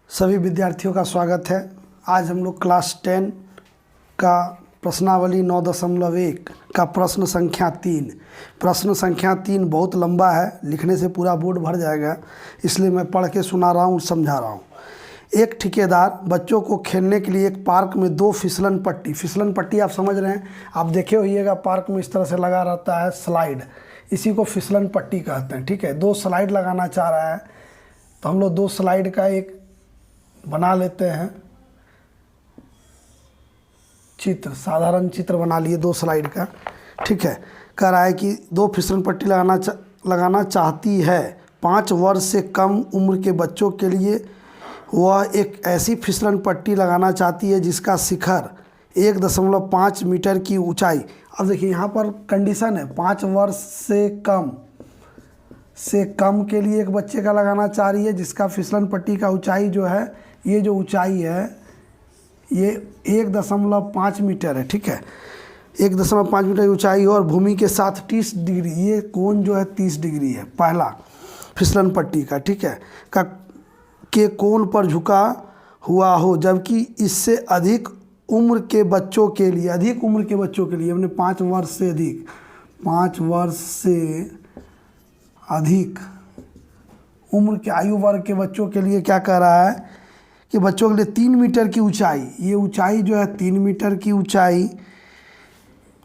सभी विद्यार्थियों का स्वागत है। आज हम लोग क्लास 10 का प्रश्नावली 9.1 का प्रश्न संख्या 3। प्रश्न संख्या 3 बहुत लंबा है, लिखने से पूरा बोर्ड भर जाएगा, इसलिए मैं पढ़ के सुना रहा हूँ, समझा रहा हूँ। एक ठेकेदार बच्चों को खेलने के लिए एक पार्क में 2 फिसलन पट्टी आप समझ रहे हैं, आप देखे होइएगा पार्क में इस तरह से लगा रहता है स्लाइड, इसी को फिसलन पट्टी कहते हैं। ठीक है, 2 स्लाइड लगाना चाह रहा है, तो हम लोग 2 स्लाइड का एक बना लेते हैं चित्र, साधारण चित्र बना लिए 2 स्लाइड का। ठीक है, कह रहा है कि 2 फिसलन पट्टी लगाना चाहती है 5 वर्ष से कम उम्र के बच्चों के लिए। वह एक ऐसी फिसलन पट्टी लगाना चाहती है जिसका शिखर 1.5 मीटर की ऊंचाई। अब देखिए यहाँ पर कंडीशन है 5 वर्ष से कम के लिए एक बच्चे का लगाना चाह रही है, जिसका फिसलन पट्टी का ऊंचाई जो है, ये जो ऊंचाई है ये 1.5 मीटर है। ठीक है, 1.5 मीटर ऊंचाई हो और भूमि के साथ 30 डिग्री, ये कोण जो है 30 डिग्री है पहला फिसलन पट्टी का। ठीक है, के कोण पर झुका हुआ हो, जबकि इससे अधिक उम्र के बच्चों के लिए, अपने 5 वर्ष से अधिक उम्र के आयु वर्ग के बच्चों के लिए क्या कह रहा है कि बच्चों के लिए 3 मीटर की ऊंचाई, ये ऊंचाई जो है 3 मीटर की ऊंचाई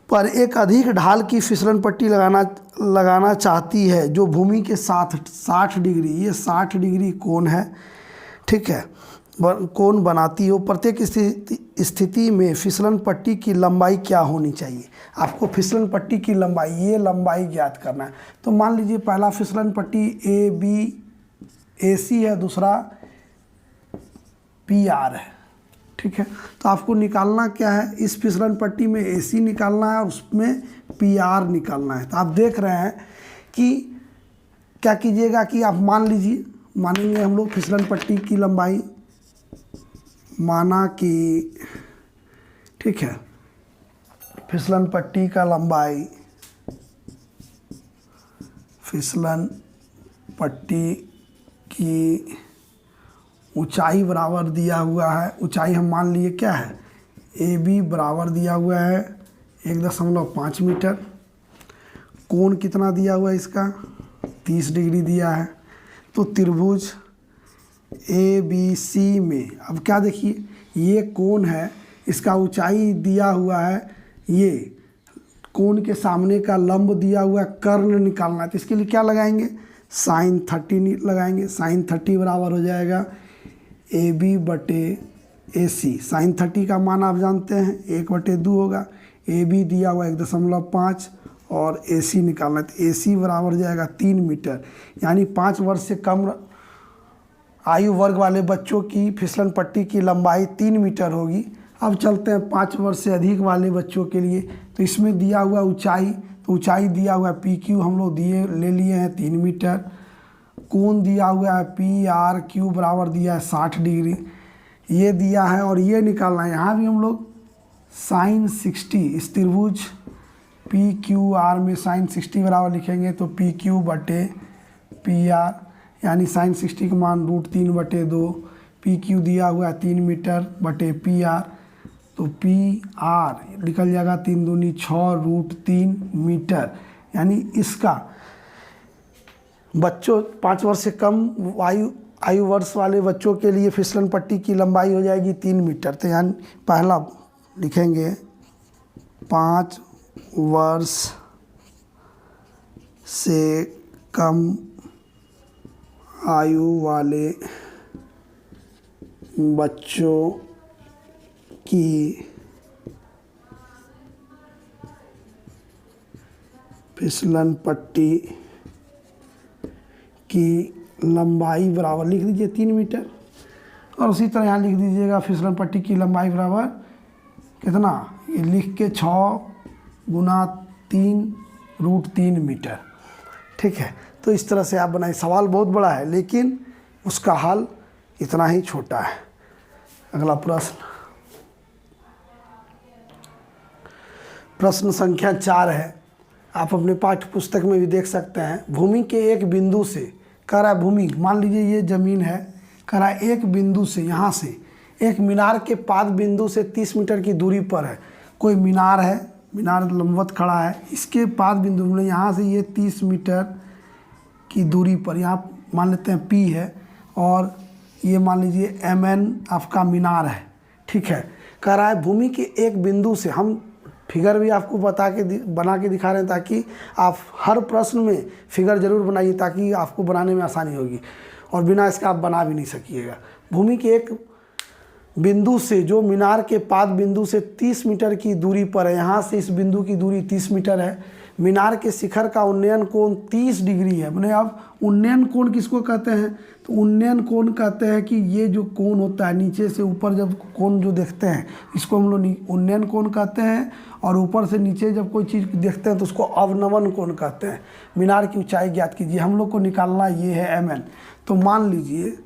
पर एक अधिक ढाल की फिसलन पट्टी लगाना चाहती है, जो भूमि के साथ 60 डिग्री, ये 60 डिग्री कोण है। ठीक है, कोण बनाती हो। प्रत्येक स्थिति में फिसलन पट्टी की लंबाई क्या होनी चाहिए? आपको फिसलन पट्टी की लंबाई, ये लंबाई ज्ञात करना है। तो मान लीजिए पहला फिसलन पट्टी AC है, दूसरा PR है। ठीक है, तो आपको निकालना क्या है, इस फिसलन पट्टी में AC निकालना है और उसमें PR निकालना है। तो आप देख रहे हैं कि क्या कीजिएगा कि आप मानेंगे हम लोग फिसलन पट्टी की लंबाई, माना कि ठीक है फिसलन पट्टी का लंबाई, फिसलन पट्टी की ऊंचाई बराबर दिया हुआ है, ऊंचाई हम मान लिए क्या है AB बराबर दिया हुआ है 1.5 मीटर। कोण कितना दिया हुआ है इसका, 30 डिग्री दिया है। तो त्रिभुज ABC में अब क्या देखिए, ये कोण है, इसका ऊंचाई दिया हुआ है, ये कोण के सामने का लंब दिया हुआ है, कर्ण निकालना है। तो इसके लिए क्या लगाएंगे, sin 30 लगाएंगे। sin 30 बराबर हो जाएगा AB बटे AC। sin 30 का मान आप जानते हैं 1/2 होगा, AB दिया हुआ 1.5 और AC निकालना है, तो AC बराबर हो जाएगा 3 मीटर। यानी 5 वर्ष से कम आयु वर्ग वाले बच्चों की फिसलन पट्टी की लंबाई 3 मीटर होगी। अब चलते हैं 5 वर्ष से अधिक वाले बच्चों के लिए। तो इसमें दिया हुआ ऊंचाई, तो ऊंचाई दिया हुआ है PQ हम लोग ले लिए हैं 3 मीटर। कोण दिया हुआ है PRQ बराबर दिया है 60 डिग्री, ये दिया है और ये निकालना है। यहाँ भी हम लोग sin 60, इस त्रिभुज PQR में sin 60 बराबर लिखेंगे, तो PQ बटे PR, यानी sin 60 का मान √3/2, PQ दिया हुआ है 3 मीटर बटे PR, तो PR निकल जाएगा 3 दूनी 6 √3 मीटर। यानी इसका बच्चों 5 वर्ष से कम आयु वर्ष वाले बच्चों के लिए फिसलन पट्टी की लंबाई हो जाएगी 3 मीटर। तो यानी पहला लिखेंगे 5 वर्ष से कम आयु वाले बच्चों की फिसलन पट्टी की लंबाई बराबर लिख दीजिए 3 मीटर, और उसी तरह यहाँ लिख दीजिएगा फिसलन पट्टी की लंबाई बराबर कितना, ये लिख के 6 गुना 3 √3 मीटर। ठीक है, तो इस तरह से आप बनाए। सवाल बहुत बड़ा है लेकिन उसका हल इतना ही छोटा है। अगला प्रश्न संख्या 4 है, आप अपने पाठ्य पुस्तक में भी देख सकते हैं। भूमि के एक बिंदु से कह रहा है, भूमि मान लीजिए ये ज़मीन है, कह रहा है एक बिंदु से, यहाँ से एक मीनार के पाद बिंदु से 30 मीटर की दूरी पर है। कोई मीनार है, मीनार लंबवत खड़ा है, इसके पाद बिंदु में यहाँ से ये 30 मीटर की दूरी पर, यहाँ मान लेते हैं P है और ये मान लीजिए MN आपका मीनार है, ठीक है। कह रहा है भूमि के एक बिंदु से, हम फिगर भी आपको बना के दिखा रहे हैं ताकि आप हर प्रश्न में फिगर जरूर बनाइए ताकि आपको बनाने में आसानी होगी, और बिना इसका आप बना भी नहीं सकिएगा। भूमि के एक बिंदु से जो मीनार के पाद बिंदु से 30 मीटर की दूरी पर है, यहाँ से इस बिंदु की दूरी 30 मीटर है। मीनार के शिखर का उन्नयन कोण 30 डिग्री है। मैंने अब उन्नयन कोण किसको कहते हैं, तो उन्नयन कोण कहते हैं कि ये जो कोण होता है नीचे से ऊपर जब कोण जो देखते हैं इसको हम लोग उन्नयन कोण कहते हैं, और ऊपर से नीचे जब कोई चीज़ देखते हैं तो उसको अवनमन कोण कहते हैं। मीनार की ऊंचाई ज्ञात कीजिए, हम लोग को निकालना ये है MN। तो मान लीजिए,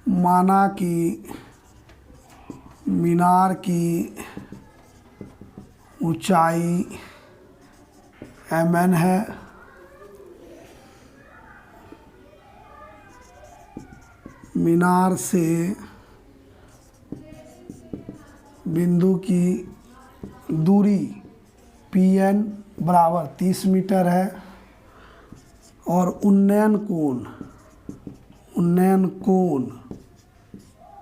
माना कि मीनार की ऊंचाई MN है, मीनार से बिंदु की दूरी PN बराबर 30 मीटर है, और उन्नयन कोण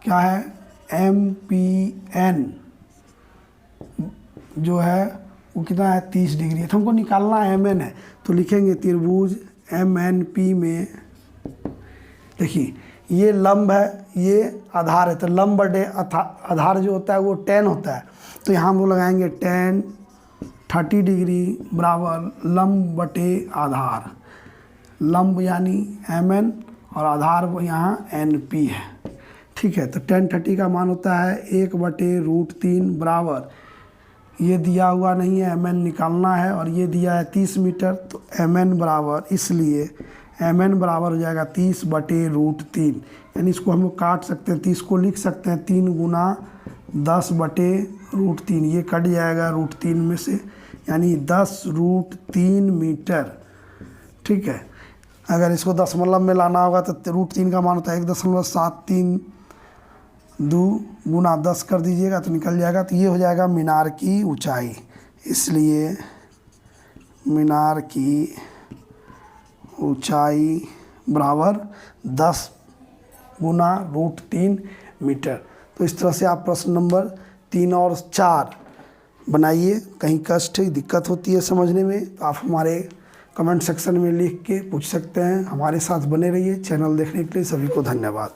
क्या है MPN जो है वो कितना है 30 डिग्री है। तो हमको निकालना MN है, तो लिखेंगे त्रिभुज MNP में, देखिए ये लंब है, ये आधार है, तो लंब बटे आधार जो होता है वो tan होता है, तो यहाँ हम लोग लगाएंगे tan 30 डिग्री बराबर लंब बटे आधार। लंब यानी MN और आधार वो यहाँ NP है, ठीक है। तो tan 30 का मान होता है 1/√3 बराबर, ये दिया हुआ नहीं है, MN निकालना है, और ये दिया है 30 मीटर, तो MN बराबर, इसलिए MN बराबर हो जाएगा 30/√3, यानी इसको हम लोग काट सकते हैं, 30 को लिख सकते हैं 3 गुना 10/√3, ये कट जाएगा √3 में से, यानी 10√3 मीटर, ठीक है। अगर इसको दशमलव में लाना होगा तो √3 का मान होता है 1.732 गुना 10 कर दीजिएगा तो निकल जाएगा। तो ये हो जाएगा मीनार की ऊंचाई, इसलिए मीनार की ऊंचाई बराबर 10 गुना √3 मीटर। तो इस तरह से आप प्रश्न नंबर 3 और 4 बनाइए। कहीं कष्ट दिक्कत होती है समझने में तो आप हमारे कमेंट सेक्शन में लिख के पूछ सकते हैं। हमारे साथ बने रहिए। चैनल देखने के लिए सभी को धन्यवाद।